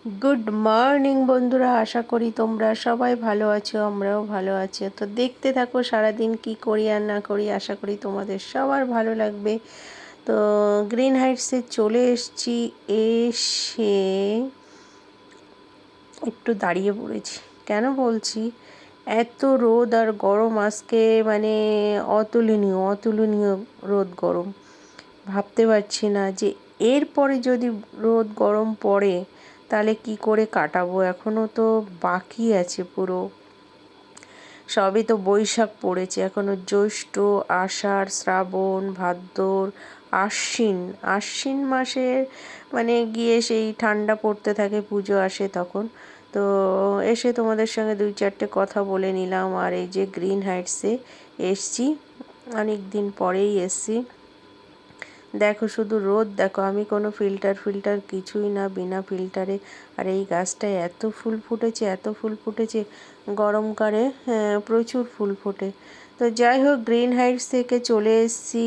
Good morning বন্ধুরা, আশা করি তোমরা সবাই ভালো আছো, আমরাও ভালো আছি। তো দেখতে থাকো সারাদিন কি করি আর না করি, আশা করি তোমাদের সবার ভালো লাগবে। তো গ্রিন হাইটসে চলে এসেছি, এসে একটু দাঁড়িয়ে পড়েছি। কেন বলছি, এত রোদ আর গরম আজকে, মানে অতুলনীয় অতুলনীয় রোদ গরম। ভাবতে পারছি না যে এরপরে যদি রোদ গরম পড়ে তাহলে কি করে কাটাবো। এখনও তো বাকি আছে পুরো, সবই তো বৈশাখ পড়েছে, এখনও জ্যৈষ্ঠ, আষাঢ়, শ্রাবণ, ভাদ্র, আশ্বিন। আশ্বিন মাসের মানে গিয়ে সেই ঠান্ডা পড়তে থাকে, পুজো আসে তখন। তো এসে তোমাদের সঙ্গে দুই চারটে কথা বলে নিলাম। আর এই যে গ্রিন হাইটসে এসছি, অনেক দিন পরেই এসছি। দেখো শুধু রোদ দেখো, আমি কোনো ফিল্টার কিছুই না, বিনা ফিল্টারে। আর এই গাছটায় এত ফুল ফুটেছে, এত ফুল ফুটেছে, গরমকালে প্রচুর ফুল ফোটে। তো যাই হোক, গ্রিন হাইটস থেকে চলে এসেছি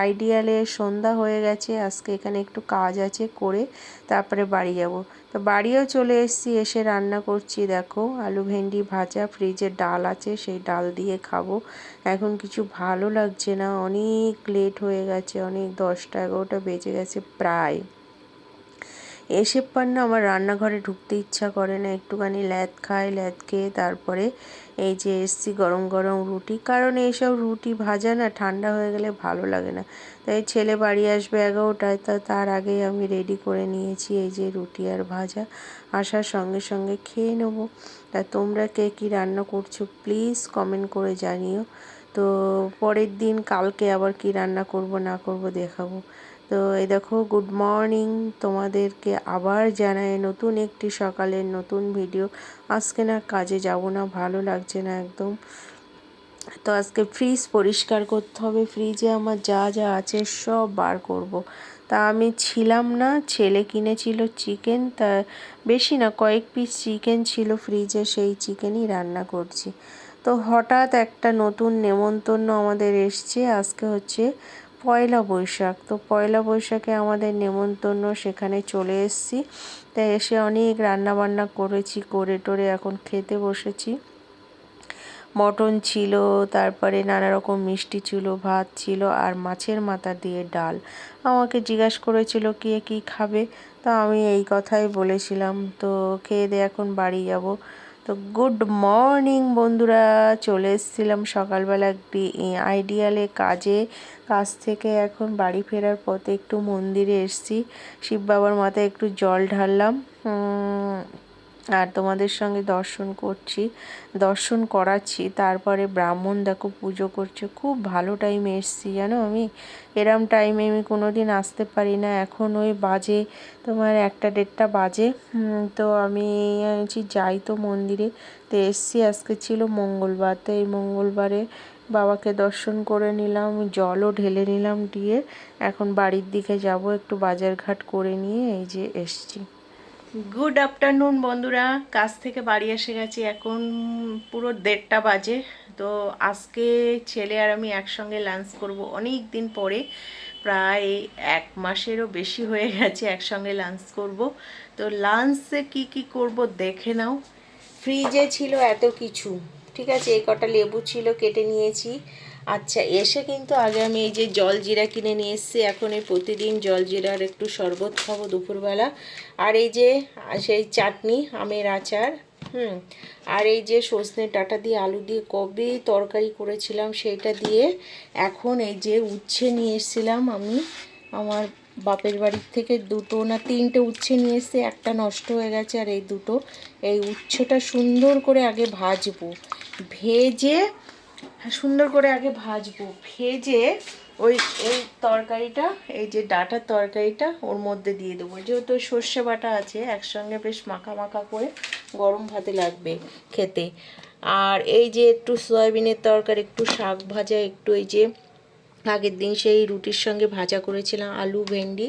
আইডিয়ালে। সন্ধ্যা হয়ে গেছে, আজকে এখানে একটু কাজ আছে, করে তারপরে বাড়ি যাব। তো বাড়িও চলে এসেছি, এসে রান্না করছি। দেখো আলু ভেন্ডি ভাজা, ফ্রিজে ডাল আছে, সেই ডাল দিয়ে খাবো। এখন কিছু ভালো লাগছে না, অনেক লেট হয়ে গেছে, অনেক 10টা 11টা বেজে গেছে প্রায়। এসে পার না আমার রান্নাঘরে ঢুকতে ইচ্ছা করে না, একটুখানি ল্যাদ খাই, ল্যাদ খেয়ে তারপরে এই যে এসছি গরম গরম রুটি, কারণ এইসব রুটি ভাজা না ঠান্ডা হয়ে গেলে ভালো লাগে না। তাই ছেলে বাড়ি আসবে 11টায়, তা তার আগেই আমি রেডি করে নিয়েছি এই যে রুটি আর ভাজা, আসার সঙ্গে সঙ্গে খেয়ে নেবো। তা তোমরা কে কী রান্না করছো প্লিজ কমেন্ট করে জানিও। তো পরের দিন কালকে আবার কি রান্না করব না করব দেখাবো। তো এই দেখো, গুড মর্নিং তোমাদেরকে আবার জানাই, নতুন একটি সকালের নতুন ভিডিও। আজকে না কাজে যাব না, ভালো লাগছে না একদম। তো আজকে ফ্রিজ পরিষ্কার করতে হবে, ফ্রিজে আমার যা যা আছে সব বার করব। তা আমি ছিলাম না, ছেলে কিনেছিল চিকেন, তা বেশি না কয়েক পিস চিকেন ছিল ফ্রিজে, সেই চিকেনই রান্না করছি। তো হঠাৎ একটা নতুন নেমন্তন্ন আমাদের এসছে, আজকে হচ্ছে পয়লা বৈশাখ। তো পয়লা বৈশাখে আমাদের নেমন্তন্ন, সেখানে চলে এসেছি। তাই এসে অনেক রান্না বান্না করেছি, করে টোরে এখন খেতে বসেছি। মটন ছিল, তারপরে নানা রকম মিষ্টি ছিল, ভাত ছিল, আর মাছের মাথা দিয়ে ডাল। আমাকে জিজ্ঞাসা করেছিল কে কী খাবে, তো আমি এই কথাই বলেছিলাম। তো খেয়ে দিয়ে এখন বাড়ি যাব। তো গুড মর্নিং বন্ধুরা, চলে এসেছিলাম সকালবেলা একটি আইডিয়ালে কাজে, কাজ থেকে এখন বাড়ি ফেরার পথে একটু মন্দিরে এসেছি, শিব বাবার মাথায় একটু জল ঢাললাম, আর তোমাদের সঙ্গে দর্শন করাচ্ছি। তারপরে ব্রাহ্মণ দেখো পুজো করছে, খুব ভালো টাইমে এসেছি জানো। আমি এরম টাইমে আমি কোনো দিন আসতে পারি না। এখন ওই বাজে তোমার 1টা 1:30 বাজে। তো আমি যাই তো মন্দিরে। তো এসছি, আজকে ছিল মঙ্গলবার, তো এই মঙ্গলবারে বাবাকে দর্শন করে নিলাম, জলও ঢেলে নিলাম, দিয়ে এখন বাড়ির দিকে যাব, একটু বাজারঘাট করে নিয়ে এই যে এসছি। গুড আফটারনুন বন্ধুরা, কাজ থেকে বাড়ি এসে গেছি, এখন পুরো 1:30 বাজে। তো আজকে ছেলে আর আমি একসঙ্গে লাঞ্চ করব, অনেক দিন পরে, প্রায় 1 মাসেরও বেশি হয়ে গেছে একসঙ্গে লাঞ্চ করব। তো লাঞ্চে কি কি করব দেখে নাও। ফ্রিজে ছিল এত কিছু, ঠিক আছে, এই কটা লেবু ছিল কেটে নিয়েছি। আচ্ছা, এসে কিন্তু আগে আমি এই যে জলজিরা কিনে নিয়ে এসেছি, এখন এই প্রতিদিন জলজিরার একটু শরবত খাবো দুপুরবেলা। আর এই যে সেই চাটনি, আমের আচার, আর এই যে সজনে ডাঁটা দিয়ে আলু দিয়ে কবে তরকারি করেছিলাম সেইটা দিয়ে। এখন এই যে উচ্ছে নিয়ে এসেছিলাম আমি আমার বাপের বাড়ির থেকে, 2 না 3টে উচ্ছে নিয়ে এসে, একটা নষ্ট হয়ে গেছে, আর এই 2টো। এই উচ্ছেটা সুন্দর করে আগে ভাজবো, ভেজে সুন্দর করে আগে ভাজবো, ভেজে ওই এই তরকারিটা, এই যে ডাঁটার তরকারিটা ওর মধ্যে দিয়ে দেবো, যেহেতু সর্ষে বাটা আছে, একসঙ্গে বেশ মাখা মাখা করে গরম ভাতে লাগবে খেতে। আর এই যে একটু সয়াবিনের তরকারি, একটু শাক ভাজা, একটু এই যে আগের দিন সেই রুটির সঙ্গে ভাজা করেছিলাম আলু ভেন্ডি।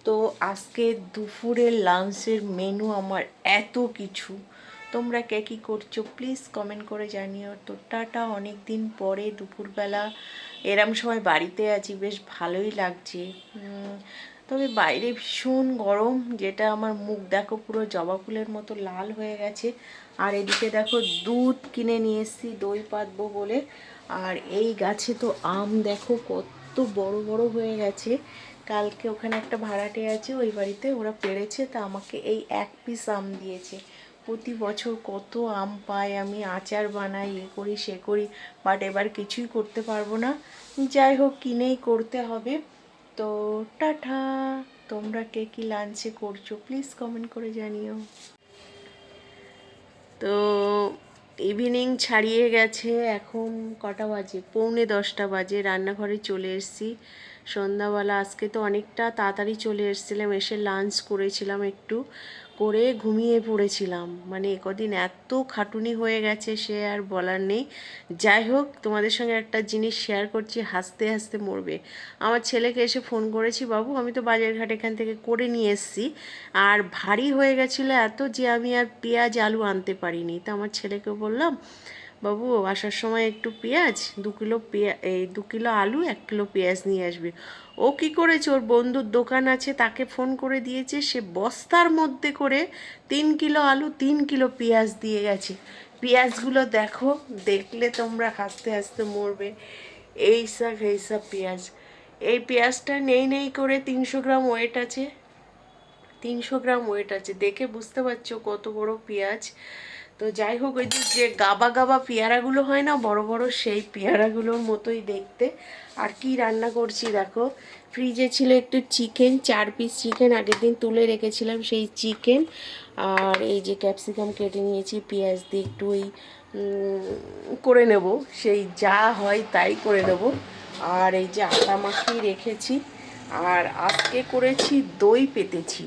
তো আজকে দুপুরের লাঞ্চের মেনু আমার এত কিছু। তোমরা কে কী করছো প্লিজ কমেন্ট করে জানিও। তো টাটা, অনেক দিন পরে দুপুরবেলা এরম সময় বাড়িতে আছি, বেশ ভালোই লাগছে। তো তবে বাইরে ভীষণ গরম, যেটা আমার মুখ দেখো পুরো জবা ফুলের মতো লাল হয়ে গেছে। আর এদিকে দেখো দুধ কিনে নিয়ে এসেছি দই পাতবো বলে। আর এই গাছে তো আম দেখো কত বড় বড় হয়ে গেছে। কালকে ওখানে একটা ভাড়াটে আছে, ওই বাড়িতে ওরা পেড়েছে, তা আমাকে এই এক পিস আম দিয়েছে। প্রতি বছর কত আম পাই, আমি আচার বানাই, এ করি সে করি, বাট এবার কিছুই করতে পারবো না। যাই হোক, কিনেই করতে হবে। তো টাটা। তোমরা কে কি লাঞ্চে করছো প্লিজ কমেন্ট করে জানিও। তো ইভিনিং ছাড়িয়ে গেছে, এখন কটা বাজে, 9:45 বাজে। রান্নাঘরে চলে এসেছি সন্ধ্যাবেলা। আজকে তো অনেকটা তাড়াতাড়ি চলে এসেছিলাম, এসে লাঞ্চ করেছিলাম, একটু করে ঘুমিয়ে পড়েছিলাম। মানে কদিন এত খাটুনি হয়ে গেছে সে আর বলার নেই। যাই হোক, তোমাদের সঙ্গে একটা জিনিস শেয়ার করছি, হাসতে হাসতে মরবে। আমার ছেলেকে এসে ফোন করেছি, বাবু আমি তো বাজারঘাট এখান থেকে করে নিয়ে এসেছি, আর ভারী হয়ে গেছিলো এত যে আমি আর পেঁয়াজ আলু আনতে পারিনি। তো আমার ছেলেকে বললাম, বাবু আসার সময় একটু পেঁয়াজ 2 কিলো, এই 2 কিলো আলু 1 কিলো পেঁয়াজ নিয়ে আসবে। ও কি করেছে, ওর বন্ধুর দোকান আছে তাকে ফোন করে দিয়েছে, সে বস্তার মধ্যে করে 3 কিলো আলু 3 কিলো পেঁয়াজ দিয়ে গেছে। পেঁয়াজগুলো দেখো, দেখলে তোমরা হাসতে হাসতে মরবে। এইসব পেঁয়াজ, এই পেঁয়াজটা নেই নেই করে 300 গ্রাম ওয়েট আছে। 300 গ্রাম ওয়েট আছে, দেখে বুঝতে পারছো কত বড় পেঁয়াজ। তো যাই হোক, ওই যে গাবা গাবা পেয়ারাগুলো হয় না বড় বড়, সেই পেয়ারাগুলোর মতোই দেখতে। আর কি রান্না করছি দেখো, ফ্রিজে ছিল একটু চিকেন, 4 পিস চিকেন আগের দিন তুলে রেখেছিলাম, সেই চিকেন। আর এই যে ক্যাপসিকাম কেটে নিয়েছি, পেঁয়াজ দিয়ে একটু ওই করে নেব, সেই যা হয় তাই করে নেব। আর এই যে আটা মাখিয়ে রেখেছি। আর আজকে করেছি দই পেতেছি।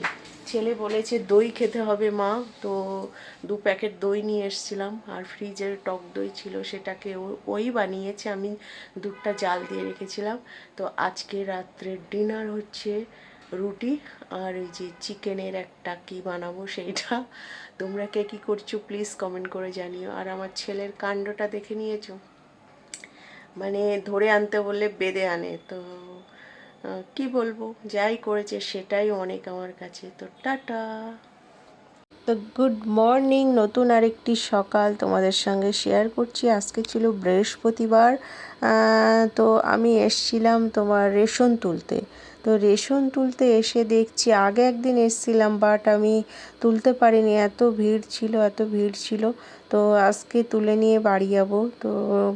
ছেলে বলেছে দই খেতে হবে মা, তো 2 প্যাকেট দই নিয়ে এসেছিলাম। আর ফ্রিজের টক দই ছিল, সেটাকে ওই বানিয়েছে, আমি দুধটা জাল দিয়ে রেখেছিলাম। তো আজকে রাত্রের ডিনার হচ্ছে রুটি আর এই যে চিকেনের একটা কি বানাবো সেইটা। তোমরা কে কী করছো প্লিজ কমেন্ট করে জানিও। আর আমার ছেলের কাণ্ডটা দেখে নিয়েছো, মানে ধরে আনতে বললে বেঁধে আনে। তো কি বলবো, যাই করেছে সেটাই অনেক আমার কাছে। তো টাটা। তো গুড মর্নিং, নতুন আরেকটি সকাল তোমাদের সঙ্গে শেয়ার করছি। আজকে ছিল বৃহস্পতিবার। তো আমি এসছিলাম তোমার রেশন তুলতে। তো রেশন তুলতে এসে দেখছি, আগে একদিন এসছিলাম বাট আমি তুলতে পারিনি, এত ভিড় ছিল, এত ভিড় ছিল। তো আজকে তুলে নিয়ে বাড়ি যাব, তো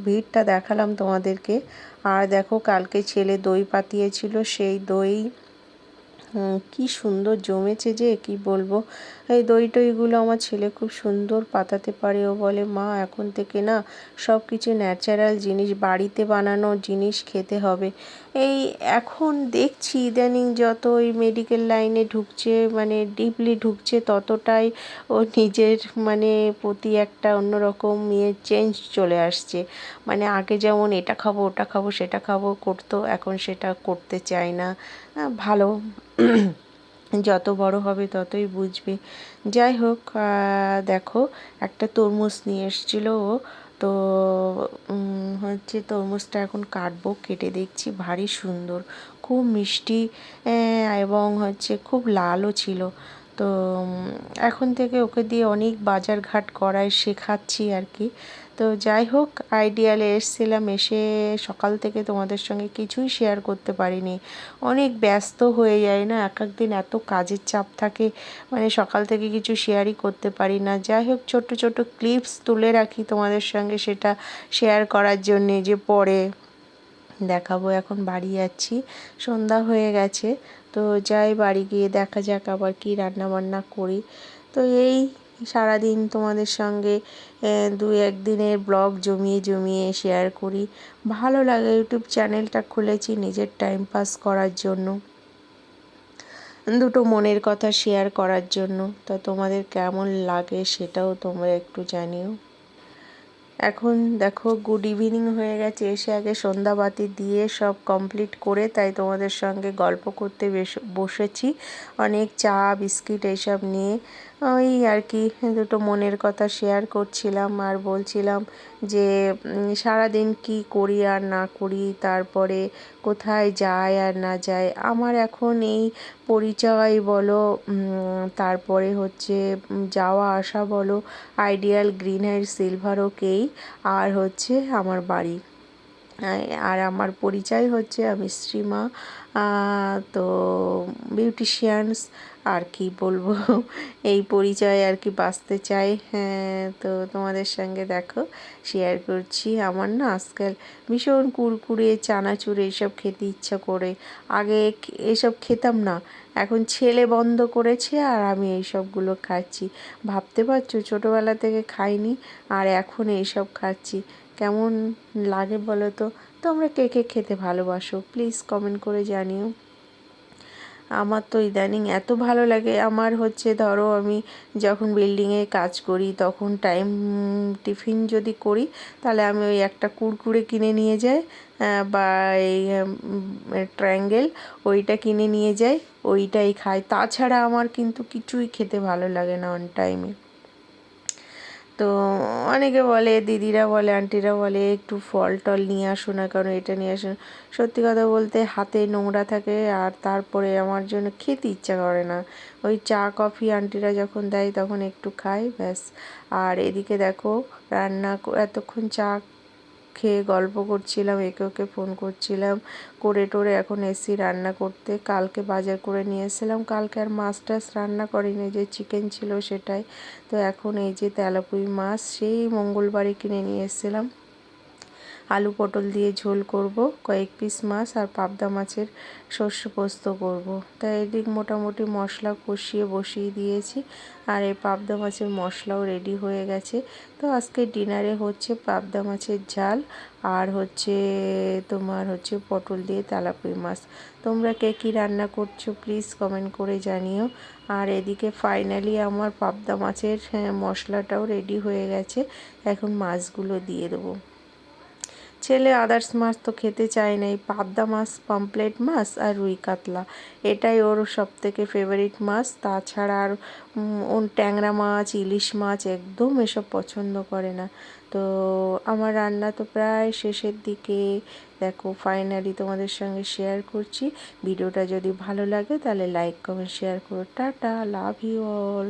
ভিড়টা দেখালাম তোমাদেরকে। আর দেখো, কালকে ছেলে দই পাতিয়েছিল, সেই দই কি সুন্দর জমেছে যে কি বলবো। এই দই টইগুলো আমার ছেলে খুব সুন্দর পাতাতে পারে। ও বলে মা এখন থেকে না সব কিছু ন্যাচারাল জিনিস, বাড়িতে বানানো জিনিস খেতে হবে। এই এখন দেখছি ইদানিং যত ওই মেডিকেল লাইনে ঢুকছে, মানে ডিপলি ঢুকছে, ততটাই ও নিজের মানে প্রতি একটা অন্যরকম চেঞ্জ চলে আসছে। মানে আগে যেমন এটা খাবো ওটা খাবো সেটা খাবো করতো, এখন সেটা করতে চায় না। ভালো, যত বড় হবে ততই বুঝবে। যাই হোক, দেখো একটা তরমুজ নিয়ে এসেছিলো ও। তো হচ্ছে তরমুজটা এখন কাটবো, কেটে দেখছি ভারী সুন্দর, খুব মিষ্টি, এবং হচ্ছে খুব লালও ছিল। তো এখন থেকে ওকে দিয়ে অনেক বাজার ঘাট করায় শেখাচ্ছি আর কি। তো যাই হোক, আইডিয়ালে এসেছিলাম, এসে সকাল থেকে তোমাদের সঙ্গে কিছুই শেয়ার করতে পারিনি। অনেক ব্যস্ত হয়ে যায় না, এক এক দিন এত কাজের চাপ থাকে, মানে সকাল থেকে কিছু শেয়ারই করতে পারি না। যাই হোক, ছোট্ট ছোট্ট ক্লিপস তুলে রাখি তোমাদের সঙ্গে, সেটা শেয়ার করার জন্যে, যে পরে দেখাবো। এখন বাড়ি যাচ্ছি, সন্ধ্যা হয়ে গেছে। তো যাই, বাড়ি গিয়ে দেখা যাক আবার কি রান্না বান্না করি। তো এই সারাদিন তোমাদের সঙ্গে 2-1 দিনের ব্লগ জমিয়ে জমিয়ে শেয়ার করি। ভালো লাগে, ইউটিউব চ্যানেলটা খুলেছি নিজের টাইম পাস করার জন্য, দুটো মনের কথা শেয়ার করার জন্য। তো তোমাদের কেমন লাগে সেটাও তোমরা একটু জানিও। এখন দেখো গুড ইভিনিং হয়ে গেছে, এসে আগে সন্ধ্যাবাতি দিয়ে সব কমপ্লিট করে তাই তোমাদের সঙ্গে গল্প করতে বসেছি। অনেক চা বিস্কিট এইসব নিয়ে ওই আর কি দুটো মনের কথা শেয়ার করছিলাম আর বলছিলাম যে সারাদিন কি করি আর না করি, তারপরে কোথায় যায় আর না যায়। আমার এখন এই পরিচয় বলো, তারপরে হচ্ছে যাওয়া আসা বলো, আইডিয়াল গ্রিন হাইট সিলভার ওকেই, আর হচ্ছে আমার বাড়ি। আর আমার পরিচয় হচ্ছে আমি শ্রীমা, তো বিউটিশিয়ানস, আর কি বলবো এই পরিচয় আর কি বাঁচতে চাই। হ্যাঁ, তো তোমাদের সঙ্গে দেখো শেয়ার করছি। আমার না আজকাল ভীষণ কুরকুরে চানাচুর এইসব খেতে ইচ্ছা করে। আগে এসব খেতাম না, এখন ছেলে বন্ধ করেছে আর আমি এইসবগুলো খাচ্ছি। ভাবতে পারছো ছোটোবেলা থেকে খাইনি আর এখন এইসব খাচ্ছি। কেমন লাগে বলো তো? তোমরা কে কে খেতে ভালোবাসো প্লিজ কমেন্ট করে জানিও। আমার তো ইদানিং এত ভালো লাগে, আমার হচ্ছে ধরো আমি যখন বিল্ডিংয়ে কাজ করি তখন টিফিন যদি করি তাহলে আমি ওই একটা কুরকুরে কিনে নিয়ে যাই, বা এই ট্রায়াঙ্গেল ওইটা কিনে নিয়ে যাই, ওইটাই খাই। তাছাড়া আমার কিন্তু কিছুই খেতে ভালো লাগে না অন টাইমে। তো অনেকে বলে, দিদিরা বলে, আন্টিরা বলে একটু ফল টল নিয়ে আসো না, কারণ এটা নিয়ে আসো। সত্যি কথা বলতে হাতে নোংরা থাকে আর তারপরে আমার জন্য খেতে ইচ্ছা করে না। ওই চা কফি আন্টিরা যখন দেয় তখন একটু খাই, ব্যাস। আর এদিকে দেখো এতক্ষণ চা খেয়ে গল্প করছিলাম, একে ওকে ফোন করছিলাম, করে টোরে এখন এসি রান্না করতে। কালকে বাজার করে নিয়ে এসেছিলাম, কালকে আর মাছ টাছ রান্না করিনি, যে চিকেন ছিল সেটাই। তো এখন এই যে তেলাপুঁই মাছ সেই মঙ্গলবারে কিনে নিয়ে এসেছিলাম, আলু পটল দিয়ে ঝোল করব, কয়েক পিস মাছ আর পাবদা মাছের সর্ষে পোস্ত করব। তাই এদিক মোটামুটি মশলা কষিয়ে বসিয়ে দিয়েছি আর এই পাবদা মাছের মশলাও রেডি হয়ে গেছে। তো আজকে ডিনারে হচ্ছে পাবদা মাছের ঝাল আর হচ্ছে তোমার হচ্ছে পটল দিয়ে তেলাপুঁই মাছ। তোমরা কে কী রান্না করছো প্লিজ কমেন্ট করে জানিও। আর এদিকে ফাইনালি আমার পাবদা মাছের মশলাটাও রেডি হয়ে গেছে, এখন মাছগুলো দিয়ে দেবো। ছেলে আদার্স মাছ তো খেতে চায় না, এই পাবদা মাছ, পমফ্রেট মাছ আর রুই কাতলা, এটাই ওর সবথেকে ফেভারিট মাছ। তাছাড়া আর ওর ট্যাংরা মাছ, ইলিশ মাছ একদম এসব পছন্দ করে না। তো আমার রান্না তো প্রায় শেষের দিকে, দেখো ফাইনালি তোমাদের সঙ্গে শেয়ার করছি। ভিডিওটা যদি ভালো লাগে তাহলে লাইক কমেন্ট শেয়ার করো। Tata, love you all.